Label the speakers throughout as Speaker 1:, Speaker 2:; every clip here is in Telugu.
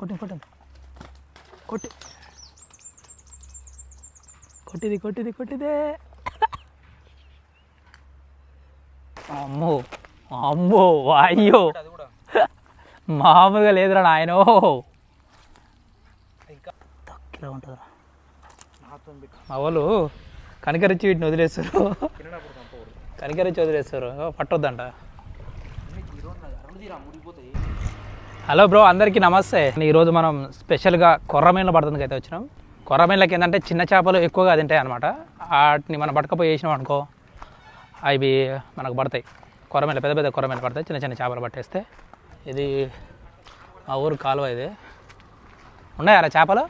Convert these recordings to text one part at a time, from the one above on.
Speaker 1: కొట్టింది కొట్టిదే అమ్మో అమ్మో అయ్యో మామూలుగా లేదురా నాయన తక్కువ ఉంటుందిరా మా వాళ్ళు కనికరించి వీటిని వదిలేస్తారు పట్టొద్దంట. హలో బ్రో, అందరికీ నమస్తే. ఈరోజు మనం స్పెషల్గా కొర్రమీన్ల పడుతుంది అయితే వచ్చినాం. కొర్రమీన్లకి ఏంటంటే చిన్న చేపలు ఎక్కువగా తింటాయి అనమాట. వాటిని మనం పట్టుకపోయి వేసినాం అనుకో అవి మనకు పడతాయి. కొర్రమీన్లు పెద్ద పెద్ద కొర్రమీన్లు పడతాయి, చిన్న చిన్న చేపలు పట్టేస్తే. ఇది మా ఊరు కాలువ. ఇది ఉన్నాయారా చేపలు?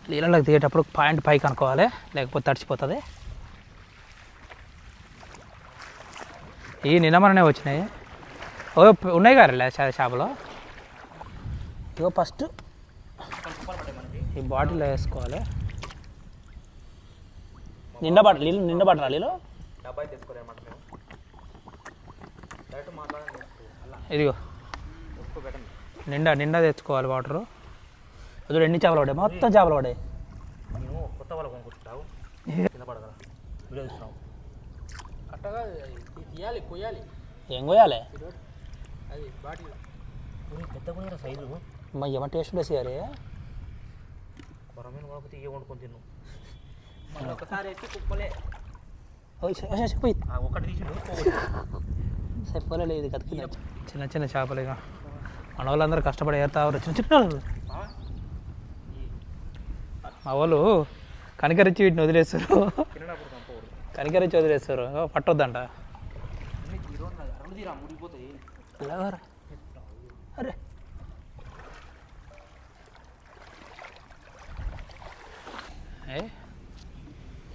Speaker 1: నీళ్ళలోకి దిగేటప్పుడు పాయింట్ పైకి అనుకోవాలి, లేకపోతే తడిచిపోతుంది. ఈ నిన్నమనే వచ్చినాయి. ఓ ఉన్నాయి కదా చేపలు. ఇగో ఫస్ట్ ఈ బాటిల్ వేసుకోవాలి. నిండా పట్టరా నీళ్ళు? ఇదిగో నిండా తెచ్చుకోవాలి వాటరు. అది ఎన్ని చేపలు పడ్డాయి? మొత్తం చేపలు పడ్డాయి. కొత్త వాళ్ళు కొనుక్కుంటావు అట్టగా కొయ్యాలి. ఏం కొయ్యాలి? అది బాటిల్ పెద్ద సైజు. అమ్మ ఏమో టేస్ట్ వేసేయాలి. కొరమైన కాకపోతే ఇవి వండుకొని తిన్నాం. ఒకసారి వేసి కుప్పలే పోయి ఒకటి తీసి చెప్పలే. ఇది కతికి చిన్న చిన్న చేపలు. ఇక మన వాళ్ళందరూ కష్టపడి ఏరుతారు. చిన్న చిన్న మా వాళ్ళు కనికరించి వీటిని వదిలేస్తారు. పట్టొద్దంట. అరే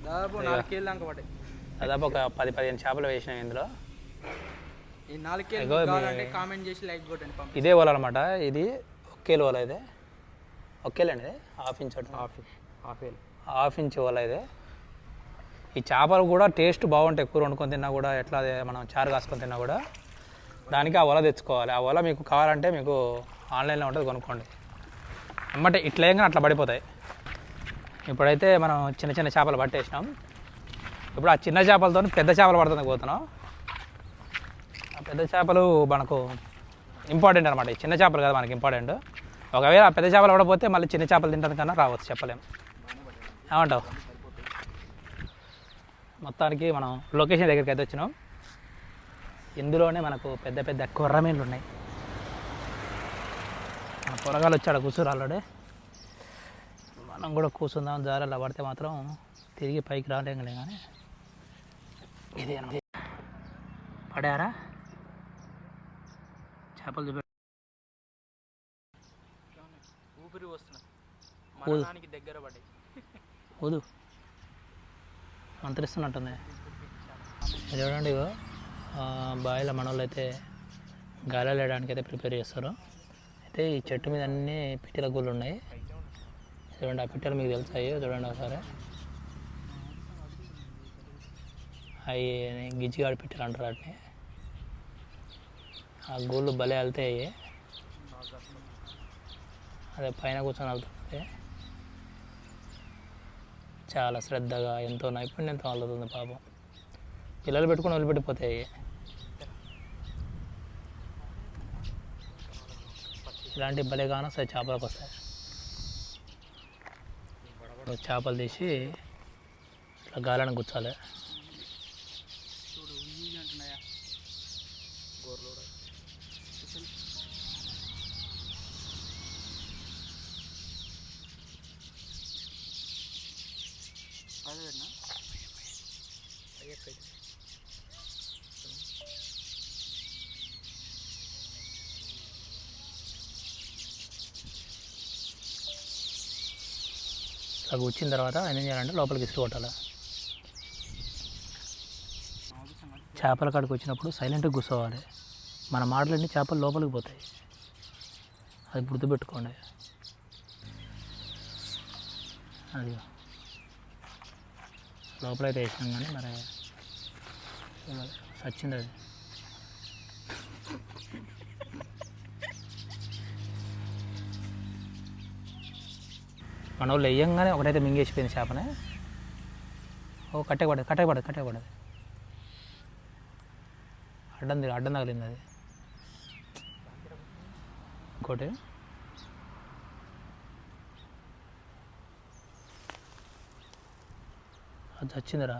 Speaker 1: దాదాపు 4 కేజీలు దాకా పడ్డాయి. దాదాపు ఒక 10-15 చేపలు వేసినాం ఇందులో. కామెంట్ చేసి లైక్ కొట్టండి. ఇదే వల అనమాట. ఇది 1 కేజీ వల. ఇదే 1 కేజీ అండి. ఇది హాఫ్ ఇంచ్ వల. ఇది ఈ చేపలు కూడా టేస్ట్ బాగుంటాయి. కూర వండుకొని తిన్నా కూడా, ఎట్లా మనం చారు కాసుకొని తిన్నా కూడా. దానికి ఆ వల తెచ్చుకోవాలి. ఆ వల మీకు కావాలంటే మీకు ఆన్లైన్లో ఉంటుంది, కొనుక్కోండి. అమ్మటే ఇట్లా ఏం అట్లా పడిపోతాయి. ఇప్పుడైతే మనం చిన్న చిన్న చేపలు పట్టేసినాం. ఇప్పుడు ఆ చిన్న చేపలతో పెద్ద చేపలు పడుతుంది పోతున్నాం. ఆ పెద్ద చేపలు మనకు ఇంపార్టెంట్ అనమాట. ఈ చిన్న చేపలు కదా మనకి ఇంపార్టెంట్. ఒకవేళ ఆ పెద్ద చేపలు పడకపోతే మళ్ళీ చిన్న చేపలు తింటాను కన్నా రావచ్చు, చెప్పలేము. ఏమంటావు? మొత్తానికి మనం లొకేషన్ దగ్గరికి అయితే వచ్చినాం. ఇందులోనే మనకు పెద్ద పెద్ద కొర్రమీన్లు ఉన్నాయి. మన పొరగాలు వచ్చాడు కూర్చురాళ్ళడే. మనం కూడా కూర్చుందాం. జారలా పడితే మాత్రం తిరిగి పైకి రాలేంగలే. కానీ ఇది పడారా చేపలు చూపి ఊపిరి వస్తున్నాయి. దగ్గర పడ్డాయి. వదు మంత్రిస్తున్నట్టుంది. చూడండి, ఇగో బావిలో మన వాళ్ళు అయితే గాలి వేయడానికి అయితే ప్రిపేర్ చేస్తారు. అయితే ఈ చెట్టు మీద అన్నీ పిట్టెల గూళ్ళు ఉన్నాయి. చూడండి, ఆ పిట్టలు మీకు తెలుసాయి. చూడండి ఒకసారి. అవి గిజ్జిగాడి పిట్టలు అంటారు వాటిని. ఆ గూళ్ళు భలే వెళ్తాయి. అదే పైన కూర్చొని వెళ్తుంది. చాలా శ్రద్ధగా, ఎంతో నైపుణ్యంతో వెళ్తుంది పాపం. పిల్లలు పెట్టుకుని వదిలిపెట్టిపోతాయి. ఇలాంటి భలేగానో వస్తాయి, చేపలకు వస్తాయి. చేపలు తీసి ఇట్లా గాలని గుచ్చాలి. అలా కూర్చిన తర్వాత ఏం చేయాలంటే లోపలికి ఇసురు కొట్టాలి. చేపల కాడికి వచ్చినప్పుడు సైలెంట్గా కూర్చోవాలి. మన మాటలన్నీ చేపలు లోపలికి పోతాయి, అది గుర్తుపెట్టుకోండి. అది లోపలైతే వేసినాం కానీ మరి సచ్చింది అది. మన వాళ్ళు వేయంగానే ఒకటైతే మింగేసిపోయింది చేపనే. ఓ కట్టెపడదు అడ్డం తగిలింది అది. ఇంకోటి అది చచ్చిందిరా,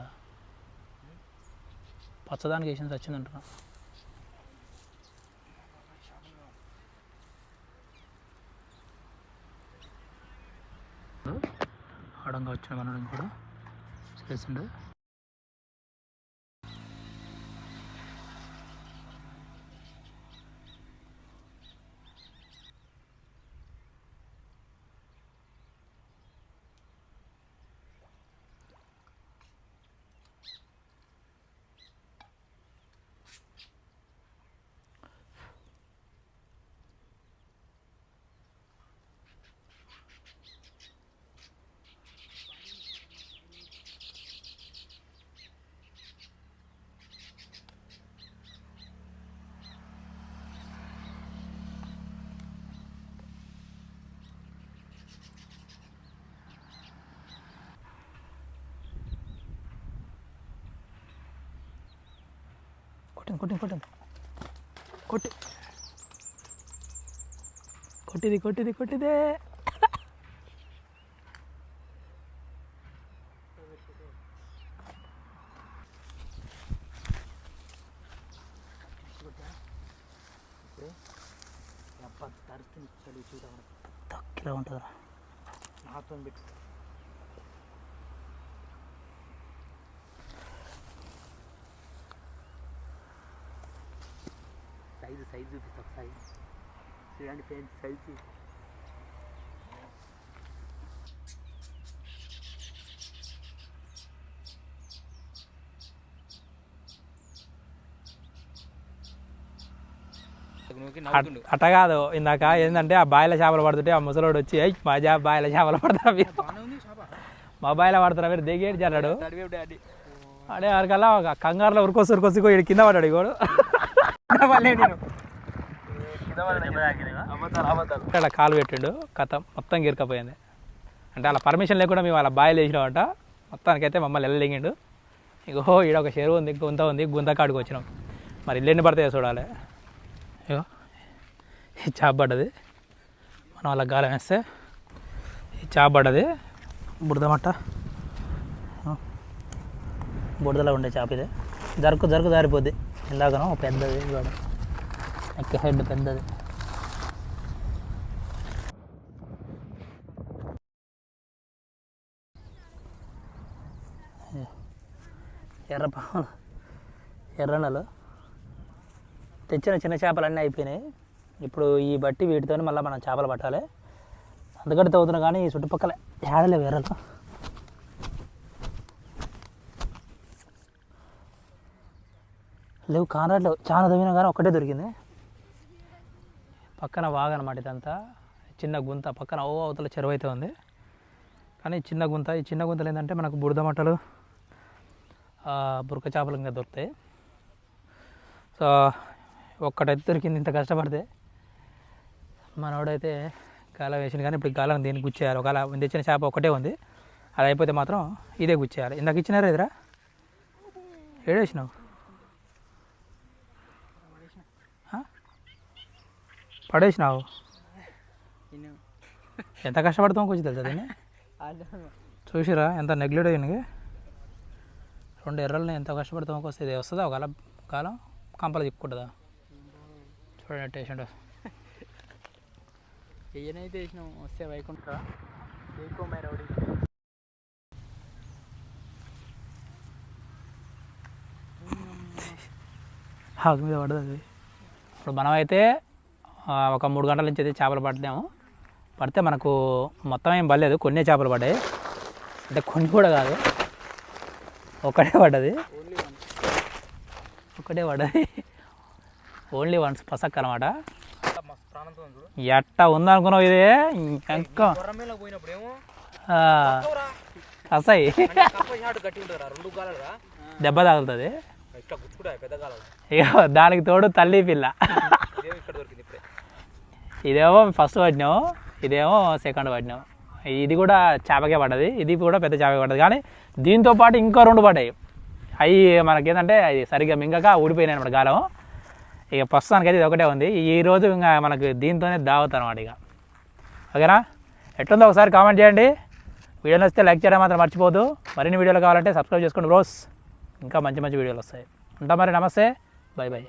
Speaker 1: పచ్చదానికి వేసింది చచ్చిందంటున్నా. అడంగా వచ్చిన మనడం కూడా చేసిండు. కొట్టిదే. తక్కువ ఉంటుందా నాతో పెట్టి సైజు చూపిస్తాం. సైజు చూడండి ఫ్రెండ్స్, సైజు అట్ట కాదు. ఇందాక ఏంటంటే ఆ బాయిల చేపలు పడుతుంటే ఆ ముసలోడు వచ్చి మా బాయిల చేపలు పడతారా మీరు, మా బాయిల పడతారా మీరు దిగేటి చల్లాడు. అడే వారికల్లా కంగారులో ఉరికొచ్చి వీడు కింద పడ్డాడు. ఇగోడు అలా కాలు పెట్టిండు, కథ మొత్తం గిరకపోయింది. అంటే అలా పర్మిషన్ లేకుండా మేము అలా బాయిలు వేసినామంట. మొత్తానికైతే మమ్మల్ని వెళ్ళింగిండు. ఇగో ఈడ ఒక చెరువు ఉంది, గుంత ఉంది, గుంత కాడికి వచ్చినాం. మరి ఇల్లు ఎన్ని పడతాయో చూడాలి. ఇగో ఈ చేప పడ్డది, మనం అలా గాలం వేస్తే ఈ చేప పడ్డది. బురదమట్ట బురదలో ఉండే చేప ఇది. జరుకు జారిపోద్ది. ఇందాకనో పెద్దది ఎక్క హెడ్ పెద్దది. ఎర్రనలు తెచ్చిన చిన్న చేపలు అన్నీ అయిపోయినాయి. ఇప్పుడు ఈ బట్టి వీటితో మళ్ళీ మనం చేపలు పట్టాలి. అందుకని తవ్వుతున్నాం కానీ ఈ చుట్టుపక్కల ఏడలేవు ఎర్రలు. లేవు కానరాట్లేవు. చాలా తవ్వినా కానీ ఒక్కటే దొరికింది. పక్కన వాగనమాట ఇదంతా, చిన్న గుంత. పక్కన అవతల చెరువు అయితే ఉంది కానీ చిన్న గుంత. ఈ చిన్న గుంతలు ఏంటంటే మనకు బురద మట్టలు, బురక చేపలు ఇంకా దొరుకుతాయి. సో ఒక్కటైతే దొరికింది. ఇంత కష్టపడితే మనోడైతే గాలం వేసింది కానీ ఇప్పుడు గాలం దీనికి గుచ్చేయాలి. ఒకవేళ తెచ్చిన చేప ఒకటే ఉంది, అది అయిపోతే మాత్రం ఇదే గుచ్చేయాలి. ఇందాక ఇచ్చినారా ఎదురా ఏడేసినావు? పడేసినావు? ఎంత కష్టపడతామో కొంచెం తెలుసా దీన్ని? చూసిరా ఎంత నెగ్లెక్ట్ అయ్యింది. 2 ఎర్రలని ఎంత కష్టపడతామో వస్తుంది. వస్తుందా ఒకవేళ కాలం కంపలు చిక్కుంటుందా? చూడండి టేషన్ ఏనైతే వేసినాం వస్తే వైకుంఠ రౌడీ హాకు మీద పడదు అది. ఇప్పుడు మనమైతే ఒక 3 గంటల నుంచి అయితే చేపలు పట్టాము. పడితే మనకు మొత్తం ఏం పడలేదు, కొన్ని చేపలు పడ్డాయి. అంటే కొన్ని కూడా కాదు, ఒకటే పడ్డది. ఓన్లీ వన్స్ పసక్ అనమాట. ఎట్టా ఉందనుకున్నావు ఇదే ఇంకా కసాయి దెబ్బ తగులుతుంది. ఇక దానికి తోడు తల్లి పిల్ల. ఇదేమో ఫస్ట్ పడినావు, ఇదేమో సెకండ్ పడినావు. ఇది కూడా చేపకే పడ్డది, ఇది కూడా పెద్ద చేపకే పడ్డది. కానీ దీంతో పాటు ఇంకో 2 పడ్డాయి. అవి మనకేంటంటే అది సరిగ్గా మింగక ఊడిపోయినాయి అనమాట గాలం. ఇక ప్రస్తుతానికి అయితే ఇది ఒకటే ఉంది. ఈరోజు ఇంకా మనకు దీంతోనే దావత్ అనమాట ఇక. ఓకేనా, ఎట్లుందో ఒకసారి కామెంట్ చేయండి. వీడియో నచ్చితే లైక్ చేయడం మాత్రం మర్చిపోదు. మరిన్ని వీడియోలు కావాలంటే సబ్స్క్రైబ్ చేసుకోండి బ్రోస్, ఇంకా మంచి మంచి వీడియోలు వస్తాయి. ఉంటా మరి, నమస్తే, బై బై.